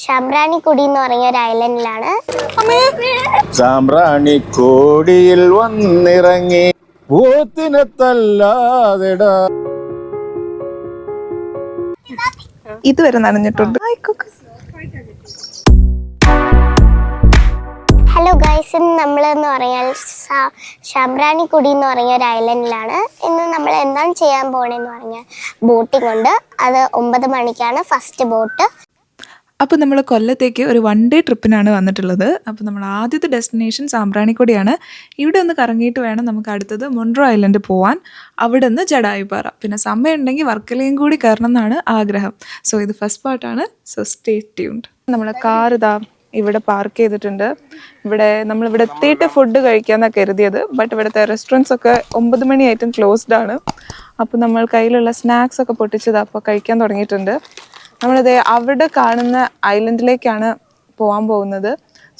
സാമ്പ്രാണിക്കൊടി എന്ന് പറഞ്ഞ ഒരു ഐലൻഡിലാണ്. സാമ്പ്രാണിക്കോടിയിൽ വന്നിറങ്ങി പോത്തിനെ തല്ലാതെടാ. ഇതുവരെ നനഞ്ഞിട്ടുണ്ട്. ഹലോ ഗൈസ്, ഇന്ന് നമ്മളെന്ന് പറഞ്ഞാൽ സാമ്പ്രാണിക്കൊടി എന്ന് പറഞ്ഞ ഒരു ഐലൻഡിലാണ്. ഇന്ന് നമ്മൾ എന്താണ് ചെയ്യാൻ പോകണമെന്ന് പറഞ്ഞാൽ ബോട്ടിംഗ് ഉണ്ട്. അത് 9 മണിക്കാണ് ഫസ്റ്റ് ബോട്ട്. അപ്പോൾ നമ്മൾ കൊല്ലത്തേക്ക് ഒരു 1 ഡേ ട്രിപ്പിനാണ് വന്നിട്ടുള്ളത്. അപ്പോൾ നമ്മൾ ആദ്യത്തെ ഡെസ്റ്റിനേഷൻ സാമ്പ്രാണിക്കൊടിയാണ്. ഇവിടെ ഒന്ന് കറങ്ങിയിട്ട് വേണം നമുക്ക് അടുത്തത് മുൻട്രോ ഐലൻഡ് പോകാൻ. അവിടെ നിന്ന് ജഡായുപ്പാറ, പിന്നെ സമയം ഉണ്ടെങ്കിൽ വർക്കലയും കൂടി കയറണം എന്നാണ് ആഗ്രഹം. സോ ഇത് ഫസ്റ്റ് പാർട്ടാണ്. So stay tuned. നമ്മളെ കാർ ഇതാ ഇവിടെ പാർക്ക് ചെയ്തിട്ടുണ്ട്. നമ്മളിവിടെ എത്തിയിട്ട് ഫുഡ് കഴിക്കാമെന്നാണ് കരുതിയത്. ബട്ട് ഇവിടുത്തെ റെസ്റ്റോറൻറ്റ്സ് ഒക്കെ 9 മണിയായിട്ടും ക്ലോസ്ഡ് ആണ്. അപ്പോൾ നമ്മൾ കയ്യിലുള്ള സ്നാക്സ് ഒക്കെ പൊട്ടിച്ചത് അപ്പോൾ കഴിക്കാൻ തുടങ്ങിയിട്ടുണ്ട്. നമ്മളിത് അവിടെ കാണുന്ന ഐലൻഡിലേക്കാണ് പോകാൻ പോകുന്നത്.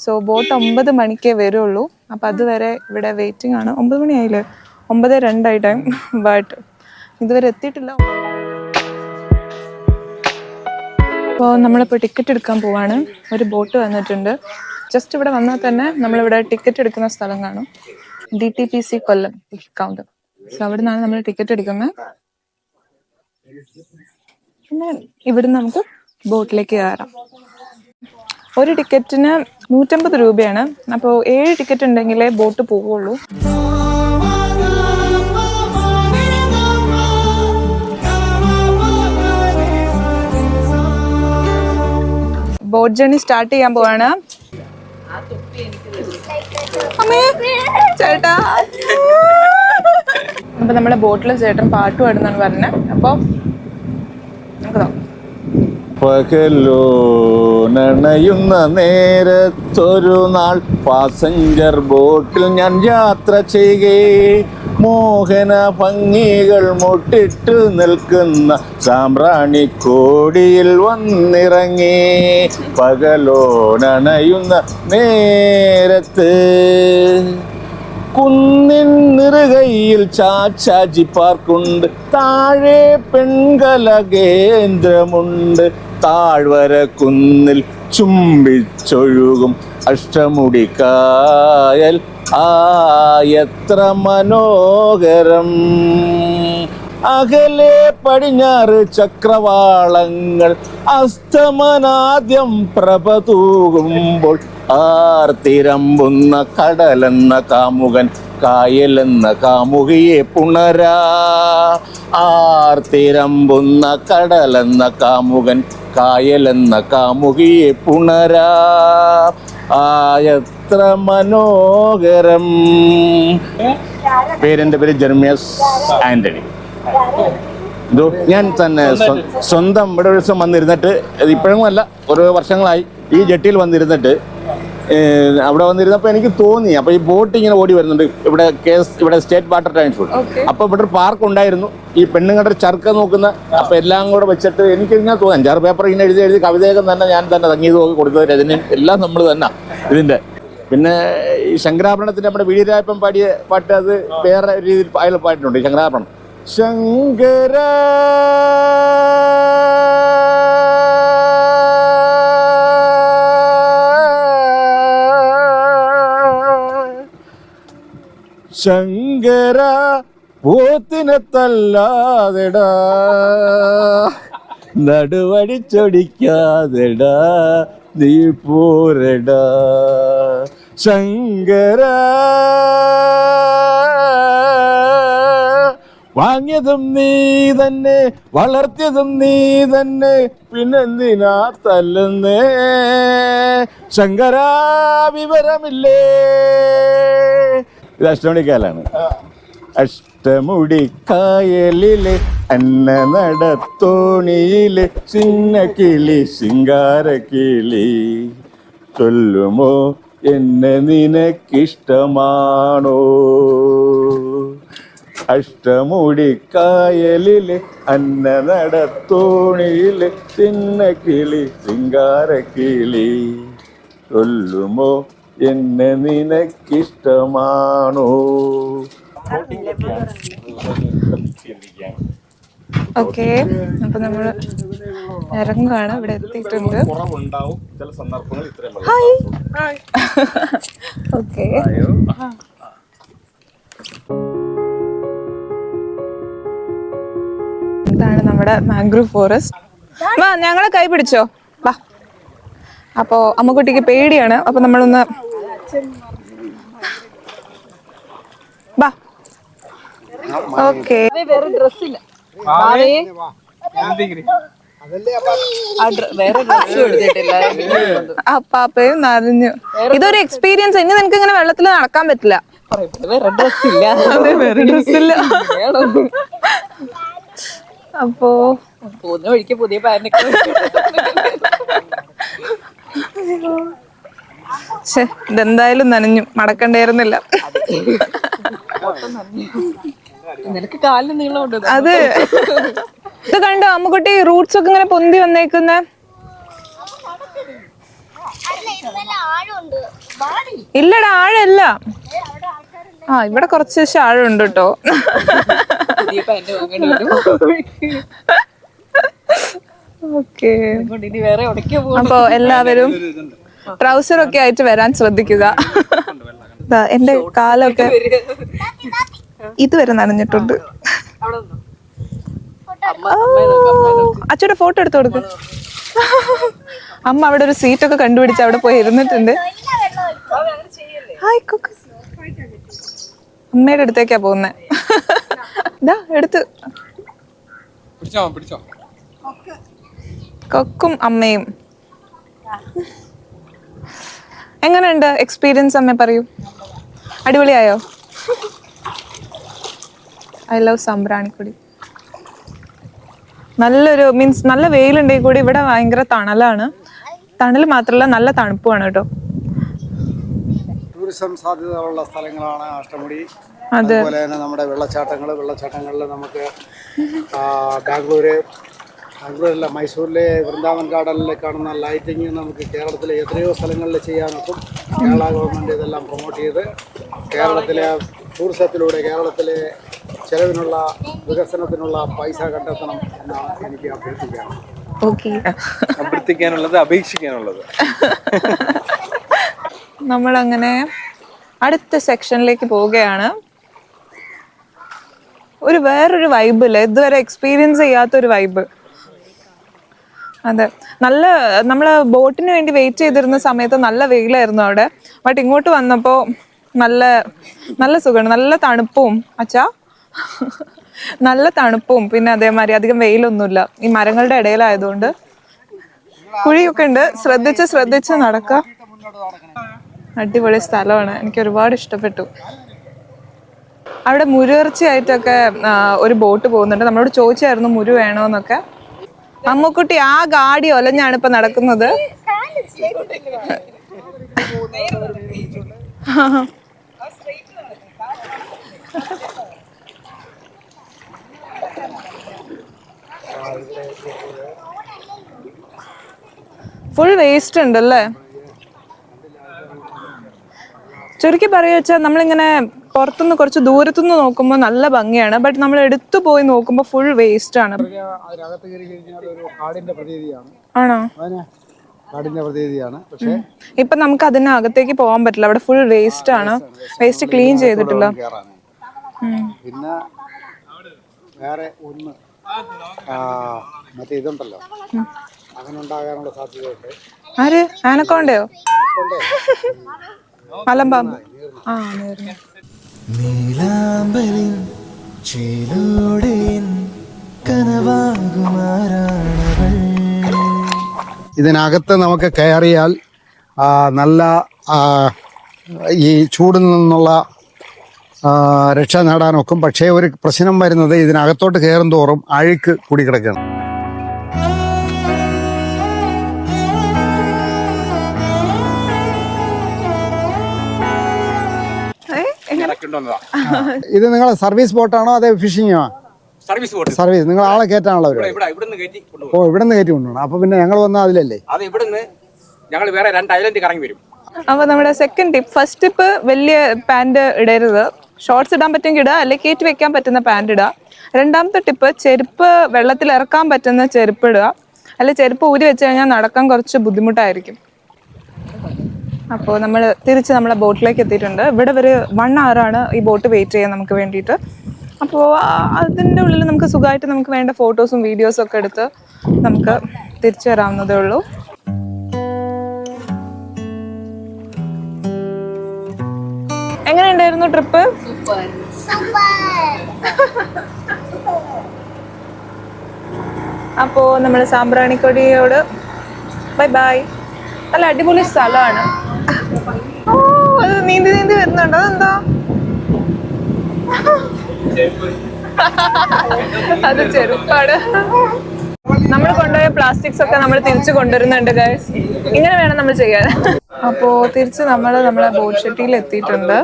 സോ ബോട്ട് 9 മണിക്കേ വരുള്ളൂ. അപ്പോൾ അതുവരെ ഇവിടെ വെയിറ്റിംഗ് ആണ്. 9 മണിയായില്ലേ? 9:02 ടൈം. ബട്ട് ഇതുവരെ എത്തിയിട്ടില്ല. അപ്പോൾ നമ്മളിപ്പോൾ ടിക്കറ്റ് എടുക്കാൻ പോവാണ്. ഒരു ബോട്ട് വന്നിട്ടുണ്ട്. ജസ്റ്റ് ഇവിടെ വന്നാൽ തന്നെ നമ്മളിവിടെ ടിക്കറ്റ് എടുക്കുന്ന സ്ഥലം കാണും. DTPC കൊല്ലം കൗണ്ടർ. സോ അവിടെ നിന്നാണ് നമ്മൾ ടിക്കറ്റ് എടുക്കുന്നത്. പിന്നെ ഇവിടുന്ന് നമുക്ക് ബോട്ടിലേക്ക് കയറാം. ഒരു ടിക്കറ്റിന് 150 രൂപയാണ്. അപ്പോൾ 7 ടിക്കറ്റ് ഉണ്ടെങ്കിലേ ബോട്ട് പോവുള്ളൂ. ബോട്ട് ജേർണി സ്റ്റാർട്ട് ചെയ്യാൻ പോവാണ്. ചേട്ടാ, അപ്പൊ നമ്മുടെ ബോട്ടിലെ ചേട്ടൻ പാട്ട് പാടുന്നാണ് പറഞ്ഞത്. അപ്പൊ നമുക്ക് നോക്കാം. പകലോ നനയുന്ന നേരത്തൊരു നാൾ പാസഞ്ചർ ബോട്ടിൽ ഞാൻ യാത്ര ചെയ്യേ, മോഹന ഭംഗികൾ മുട്ടിട്ട് നിൽക്കുന്ന സാമ്പ്രാണിക്കോടിയിൽ വന്നിറങ്ങി. പകലോ നനയുന്ന നേരത്ത് കുന്നിൻ നിറുകയിൽ ചാച്ചാജി പാർക്കുണ്ട്, താഴെ പെൺകല കേന്ദ്രമുണ്ട്, താഴ്വര കുന്നിൽ ചുംബിച്ചൊഴുകും അഷ്ടമുടി കായൽ എത്ര മനോഹരം. അകലെ പടിഞ്ഞാറ് ചക്രവാളങ്ങൾ അസ്തമനാദ്യം പ്രഭ തൂകുമ്പോൾ ആർത്തിരമ്പുന്ന കടലെന്ന കാമുകൻ കായലെന്ന കാമുകിയെ പുണരാ. ആർത്തിരമ്പുന്ന കടലെന്ന കാമുകൻ കായലെന്ന കാമുകിയെ പുണരാ. എത്ര മനോഹരം. എൻ്റെ പേര് ജെർമിയസ് ആന്റണി. ഞാൻ തന്നെ സ്വന്തം ഇവിടെ ഒരു ദിവസം വന്നിരുന്നിട്ട്, ഇപ്പോഴും അല്ല, ഓരോ വർഷങ്ങളായി ഈ ജെട്ടിയിൽ വന്നിരുന്നിട്ട് അവിടെ വന്നിരുന്നപ്പോൾ എനിക്ക് തോന്നി, അപ്പോൾ ഈ ബോട്ട് ഇങ്ങനെ ഓടി വരുന്നുണ്ട്. ഇവിടെ സ്റ്റേറ്റ് വാട്ടർ ട്രാൻസ്പോർട്ട്. അപ്പോൾ ഇവിടെ ഒരു പാർക്ക് ഉണ്ടായിരുന്നു. ഈ പെണ്ണുങ്ങളുടെ ചർക്ക നോക്കുന്ന, അപ്പോൾ എല്ലാം കൂടെ വെച്ചിട്ട് എനിക്കിങ്ങനെ തോന്നി. 5-6 പേപ്പർ ഇങ്ങനെ എഴുതി കവിതയൊക്കെ തന്നെ ഞാൻ തന്നെ സംഗീതമൊക്കെ കൊടുത്തത്, രചന എല്ലാം നമ്മൾ തന്നെ ഇതിൻ്റെ. പിന്നെ ഈ ശങ്കരാഭരണത്തിൻ്റെ നമ്മുടെ വീരരായപ്പൻ പാടിയ പാട്ട്, അത് വേറെ രീതിയിൽ അയാൾ പാട്ടിട്ടുണ്ട്. ശങ്കരാഭരണം ശങ്കര ശങ്കര പോത്തിനെ തല്ലാതെടാ, നടുവടിച്ചൊടിക്കാതെടാ, നീ പോരടാ. ശങ്കര വാങ്ങിയതും നീ തന്നെ, വളർത്തിയതും നീ തന്നെ, പിന്നെന്തിനാ തല്ലുന്നേ. ശങ്കര വിവരമില്ലേ. ഇത് അഷ്ടമുടിക്കായലാണ്. അഷ്ടമുടിക്കായലിലെ അന്ന നടത്തോണിയിലെ ചിന്ന കിളി ശിങ്കാരക്കിളി, ചൊല്ലുമോ എന്നെ നിനക്കിഷ്ടമാണോ. അഷ്ടമുടിക്കായലിലെ അന്ന നടത്തോണിയിലെ ചിന്ന കിളി ശിങ്കാരക്കിളി, ചൊല്ലുമോ എന്നെ നിനക്കിഷ്ടമാണോ. ഓക്കെ, അപ്പൊ നമ്മള് ഇറങ്ങുകയാണ്. ഇവിടെ എത്തിയിട്ടുണ്ട്. കുറവുണ്ടാവും ചില സന്ദർഭങ്ങൾ ഇത്രയും ഹായ്. ഓക്കെ, ഇതാണ് നമ്മുടെ മാംഗ്രൂവ് ഫോറസ്റ്റ്. വാ, ഞങ്ങളെ കൈ പിടിച്ചോ, വാ. അപ്പോ അമ്മക്കുട്ടിക്ക് പേടിയാണ്, അപ്പൊ നമ്മളൊന്ന് വാ. ഓക്കെ, അപ്പാപ്പയും നനഞ്ഞു. ഇതൊരു എക്സ്പീരിയൻസ്. ഇനി നിനക്ക് ഇങ്ങനെ വെള്ളത്തിൽ നടക്കാൻ പറ്റില്ല. അതെ, വേറെ ഡ്രസ്സില്ല. അപ്പോ പോകുന്ന വഴിക്ക് പുതിയ പാനൊക്കെ ഇതെന്തായാലും നനഞ്ഞു, മടക്കണ്ടായിരുന്നില്ല. നിനക്ക് കാലിന് നീളമുണ്ട്. അത് ഇത് കണ്ടോ അമ്മുക്കുട്ടി, റൂട്ട്സ് ഒക്കെ ഇങ്ങനെ പൊന്തി വന്നേക്കുന്ന. ഇല്ലടാ, ആഴല്ല. ആ, ഇവിടെ കുറച്ച് ആഴമുണ്ട് കേട്ടോ. പുതിയ പാന്റ് വാങ്ങേണ്ടി വരും. ഓക്കെ, ഇനി വേറെ എവിടേക്കോ പോകും. അപ്പൊ എല്ലാവരും ട്രൗസർ ഒക്കെ ആയിട്ട് വരാൻ ശ്രദ്ധിക്കുക. എന്റെ കാലൊക്കെ ഇതുവരെ നനഞ്ഞിട്ടുണ്ട്. അച്ഛയുടെ ഫോട്ടോ എടുത്തു കൊടുക്കും. അമ്മ അവിടെ ഒരു സീറ്റൊക്കെ കണ്ടുപിടിച്ച് അവിടെ പോയി ഇരുന്നിട്ടുണ്ട്. Hi cook. അമ്മയുടെ അടുത്തേക്കാ പോകുന്നേ. ഇതാ എടുത്ത്. കൊക്കും അമ്മയും. എങ്ങനെയുണ്ട് എക്സ്പീരിയൻസ്? അമ്മ പറയൂ. അടിപൊളിയായോ? I love Sambranikodi. നല്ലൊരു മീൻസ് നല്ല വെയിലുണ്ടെങ്കിൽ കൂടി ഇവിടെ ഭയങ്കര തണലാണ്. തണൽ മാത്രമല്ല, നല്ല തണുപ്പുമാണ് കേട്ടോ. ടൂറിസം സാധ്യതയുള്ള സ്ഥലങ്ങളാണ് അഷ്ടമുടി. അതെ, അതുപോലെ തന്നെ നമ്മുടെ വെള്ളച്ചാട്ടങ്ങളിൽ നമുക്ക് ബാംഗ്ലൂരിലെ മൈസൂരിലെ വൃന്ദാവൻ ഗാർഡനിൽ കാണുന്ന ലൈറ്റിങ് നമുക്ക് കേരളത്തിലെ എത്രയോ സ്ഥലങ്ങളിൽ ചെയ്യാനൊക്കും. കേരള ഗവൺമെൻറ് ഇതെല്ലാം പ്രൊമോട്ട് ചെയ്ത് കേരളത്തിലെ ടൂറിസത്തിലൂടെ കേരളത്തിലെ ചെലവിനുള്ള വികസനത്തിനുള്ള പൈസ കണ്ടെത്തണം എന്നാണ് എനിക്ക് അപേക്ഷിക്കാനുള്ളത്. നമ്മളങ്ങനെ അടുത്ത സെക്ഷനിലേക്ക് പോവുകയാണ്. വേറൊരു വൈബ് ഇല്ലേ, ഇതുവരെ എക്സ്പീരിയൻസ് ചെയ്യാത്തൊരു വൈബ്. അതെ, നമ്മള് ബോട്ടിന് വേണ്ടി വെയിറ്റ് ചെയ്തിരുന്ന സമയത്ത് നല്ല വെയിലായിരുന്നു അവിടെ. ബട്ട് ഇങ്ങോട്ട് വന്നപ്പോൾ നല്ല സുഖമാണ്. നല്ല തണുപ്പും അച്ഛാ, നല്ല തണുപ്പും പിന്നെ അതേമാതിരി അധികം വെയിലൊന്നുമില്ല. ഈ മരങ്ങളുടെ ഇടയിലായതുകൊണ്ട് കുഴിയൊക്കെ ഉണ്ട്. ശ്രദ്ധിച്ച് നടക്കുക. അടിപൊളി സ്ഥലമാണ്, എനിക്ക് ഒരുപാട് ഇഷ്ടപ്പെട്ടു. അവിടെ മുരുകർച്ചയായിട്ടൊക്കെ ഒരു ബോട്ട് പോകുന്നുണ്ട്. നമ്മളോട് ചോദിച്ചായിരുന്നു മുരു വേണോന്നൊക്കെ. അമ്മുക്കുട്ടി, ആ ഗാഡി ഒലഞ്ഞാണ് ഇപ്പൊ നടക്കുന്നത്. ഫുൾ വേസ്റ്റ് ഉണ്ടല്ലേ. ചുരുക്കി പറയുക വെച്ചാൽ നമ്മളിങ്ങനെ പുറത്തുനിന്ന് കുറച്ച് ദൂരത്തുനിന്ന് നോക്കുമ്പോൾ നല്ല ഭംഗിയാണ്. ബട്ട് നമ്മൾ എടുത്തു പോയി നോക്കുമ്പോൾ ഫുൾ വേസ്റ്റ് ആണ്. അതിനകത്ത് കയറി കഴിഞ്ഞാൽ ഒരു കാടിന്റെ പ്രതീതിയാണ്. ആണോ? കാടിന്റെ പ്രതീതിയാണ്. പക്ഷേ ഇപ്പൊ നമുക്ക് അതിനകത്തേക്ക് പോകാൻ പറ്റില്ല. അവിടെ ഫുൾ വേസ്റ്റ് ആണ്. വേസ്റ്റ് ക്ലീൻ ചെയ്തിട്ടില്ല. പിന്നെ വേറെ ഒന്ന് മറ്റേ ഇതുണ്ടല്ലോ, അങ്ങനെ ഉണ്ടാകാനുള്ള സാധ്യതയുണ്ട്. ആര്? ആനക്കോണ്ടയോ? മലമ്പാമ്പ്. ആ, നീലാംബലിൻ ചേലോടെൻ കനവാകുമാരാണവൾ. ഇതിനകത്ത് നമുക്ക് കയറിയാൽ നല്ല ഈ ചൂടിൽ നിന്നുള്ള രക്ഷ നേടാനൊക്കും. പക്ഷേ ഒരു പ്രശ്നം വരുന്നത് ഇതിനകത്തോട്ട് കയറും തോറും അഴുക്ക് കൂടിക്കിടക്കണം. ഇത് നിങ്ങളെ സർവീസ് ബോട്ടാണോ അതേ ഫിഷിങ്ങോ? സർവീസ്. നിങ്ങൾ ആളെ കയറ്റാണല്ലോ അവര്. ഓ, ഇവിടുന്ന് കയറ്റി കൊണ്ടുപോകണം. അപ്പൊ പിന്നെ ഞങ്ങൾ വന്നാൽ അതിലല്ലേ? അത് ഇവിടുന്ന് ഞങ്ങൾ വേറെ 2 ഐലൻഡ് കറങ്ങി വരും. അപ്പൊ നമ്മുടെ സെക്കൻഡ് ടിപ്പ്. ഫസ്റ്റ് ടിപ്പ് വലിയ പാന്റ് ഇടരുത്. ഷോർട്സ് ഇടാൻ പറ്റുമെങ്കിൽ ഇടുക, അല്ലെങ്കിൽ കയറ്റി വെക്കാൻ പറ്റുന്ന പാൻറ് ഇടുക. രണ്ടാമത്തെ ടിപ്പ്, ചെരുപ്പ് വെള്ളത്തിൽ ഇറക്കാൻ പറ്റുന്ന ചെരുപ്പ് ഇടുക, അല്ലെ ചെരുപ്പ് ഊരി വെച്ച് കഴിഞ്ഞാൽ നടക്കാൻ കുറച്ച് ബുദ്ധിമുട്ടായിരിക്കും. അപ്പോൾ നമ്മൾ തിരിച്ച് നമ്മളെ ബോട്ടിലേക്ക് എത്തിയിട്ടുണ്ട്. ഇവിടെ ഒരു 1 hour ഈ ബോട്ട് വെയിറ്റ് ചെയ്യാൻ നമുക്ക് വേണ്ടിയിട്ട്. അപ്പോൾ അതിൻ്റെ ഉള്ളിൽ നമുക്ക് സുഖമായിട്ട് നമുക്ക് വേണ്ട ഫോട്ടോസും വീഡിയോസും ഒക്കെ എടുത്ത് നമുക്ക് തിരിച്ചു വരാവുന്നതേ ഉള്ളൂ. എങ്ങനെയുണ്ടായിരുന്നു ട്രിപ്പ്? അപ്പോൾ നമ്മൾ സാമ്പ്രാണിക്കൊടിയോട് ബൈ ബൈ. നല്ല അടിപൊളി സ്ഥലമാണ്. ഓ, അത് നീന്തി നീന്തി വരുന്നുണ്ടോ? അതെന്താ? അത് ചെരുപ്പാണ്. നമ്മൾ കൊണ്ടുപോയ പ്ലാസ്റ്റിക്സ് ഒക്കെ നമ്മൾ തിരിച്ചു കൊണ്ടുവരുന്നുണ്ട് ഗൈസ്. ഇങ്ങനെ വേണം നമ്മൾ ചെയ്യാൻ. അപ്പോൾ തിരിച്ച് നമ്മളെ ബോട്ട് ഷെട്ടിയിൽ എത്തിയിട്ടുണ്ട്.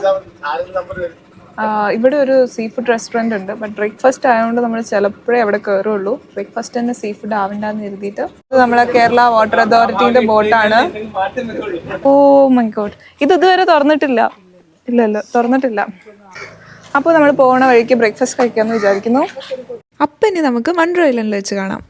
ഇവിടെ ഒരു സീ ഫുഡ് റെസ്റ്റോറൻറ്റ് ഉണ്ട്. ബട്ട് ബ്രേക്ക്ഫാസ്റ്റ് ആയതുകൊണ്ട് നമ്മൾ ചിലപ്പോഴേ അവിടെ കയറുള്ളൂ. ബ്രേക്ക്ഫാസ്റ്റ് തന്നെ സീ ഫുഡ് ആവണ്ടെന്ന് എഴുതിയിട്ട്. ഇത് നമ്മളെ കേരള വാട്ടർ അതോറിറ്റിന്റെ ബോട്ടാണ്. ഓ മൈ ഗോഡ്, ഇതുവരെ തുറന്നിട്ടില്ല. ഇല്ലല്ലോ, തുറന്നിട്ടില്ല. അപ്പോൾ നമ്മൾ പോകുന്ന വഴിക്ക് ബ്രേക്ക്ഫാസ്റ്റ് കഴിക്കാമെന്ന് വിചാരിക്കുന്നു. അപ്പം ഇനി നമുക്ക് മൺട്രോ ഐലൻഡിൽ വെച്ച് കാണാം.